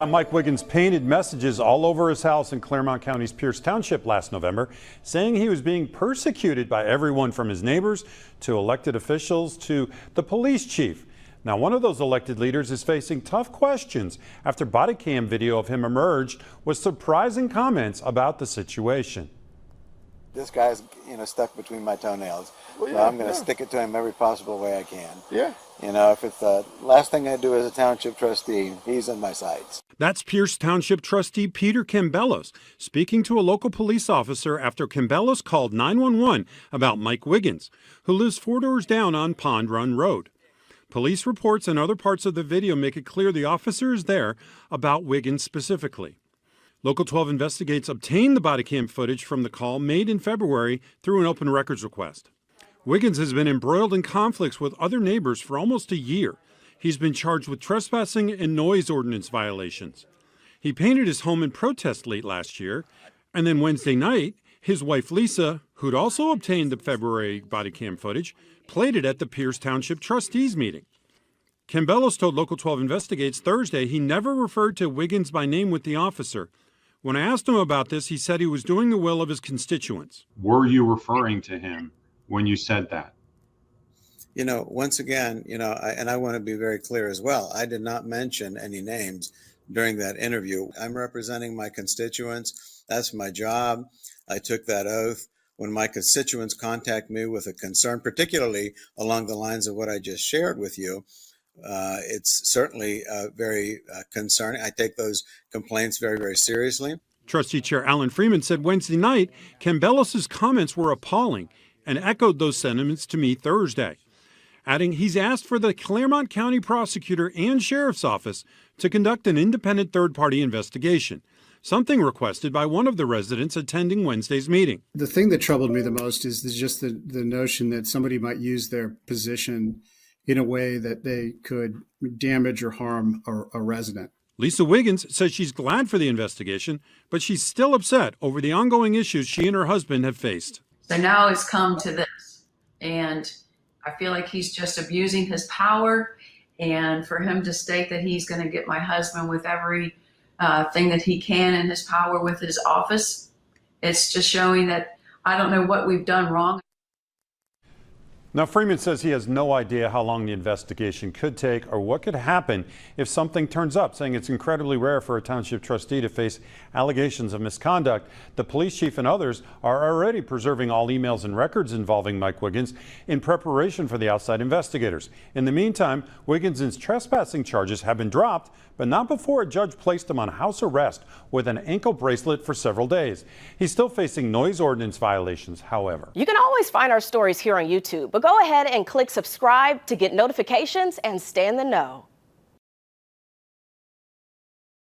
Mike Wiggins painted messages all over his house in Claremont County's Pierce Township last November, saying he was being persecuted by everyone from his neighbors to elected officials to the police chief. Now, one of those elected leaders is facing tough questions after body cam video of him emerged with surprising comments about the situation. This guy's, stuck between my toenails. Well, so I'm going to stick it to him every possible way I can. Yeah. If it's the last thing I do as a township trustee, he's on my sides. That's Pierce Township trustee Peter Kambelos speaking to a local police officer after Kambelos called 911 about Mike Wiggins, who lives 4 doors down on Pond Run Road. Police reports and other parts of the video make it clear the officer is there about Wiggins specifically. Local 12 Investigates obtained the body cam footage from the call made in February through an open records request. Wiggins has been embroiled in conflicts with other neighbors for almost a year. He's been charged with trespassing and noise ordinance violations. He painted his home in protest late last year, and then Wednesday night, his wife Lisa, who'd also obtained the February body cam footage, played it at the Pierce Township trustees meeting. Kambelos told Local 12 Investigates Thursday he never referred to Wiggins by name with the officer. When I asked him about this, he said he was doing the will of his constituents. Were you referring to him when you said that? Once again, and I want to be very clear as well, I did not mention any names during that interview. I'm representing my constituents. That's my job. I took that oath. When my constituents contact me with a concern, particularly along the lines of what I just shared with you, it's certainly very concerning. I take those complaints very, very seriously. Trustee Chair Alan Freeman said Wednesday night Kambelos' comments were appalling and echoed those sentiments to me Thursday, adding he's asked for the Claremont County prosecutor and sheriff's office to conduct an independent third-party investigation, something requested by one of the residents attending Wednesday's meeting. The thing that troubled me the most is just the notion that somebody might use their position in a way that they could damage or harm a resident. Lisa Wiggins says she's glad for the investigation, but she's still upset over the ongoing issues she and her husband have faced. So now it's come to this, and I feel like he's just abusing his power, and for him to state that he's going to get my husband with every thing that he can in his power with his office, it's just showing that I don't know what we've done wrong. Now, Freeman says he has no idea how long the investigation could take or what could happen if something turns up, saying it's incredibly rare for a township trustee to face allegations of misconduct. The police chief and others are already preserving all emails and records involving Mike Wiggins in preparation for the outside investigators. In the meantime, Wiggins' trespassing charges have been dropped, but not before a judge placed him on house arrest with an ankle bracelet for several days. He's still facing noise ordinance violations, however. You can always find our stories here on YouTube, but go ahead and click subscribe to get notifications and stay in the know.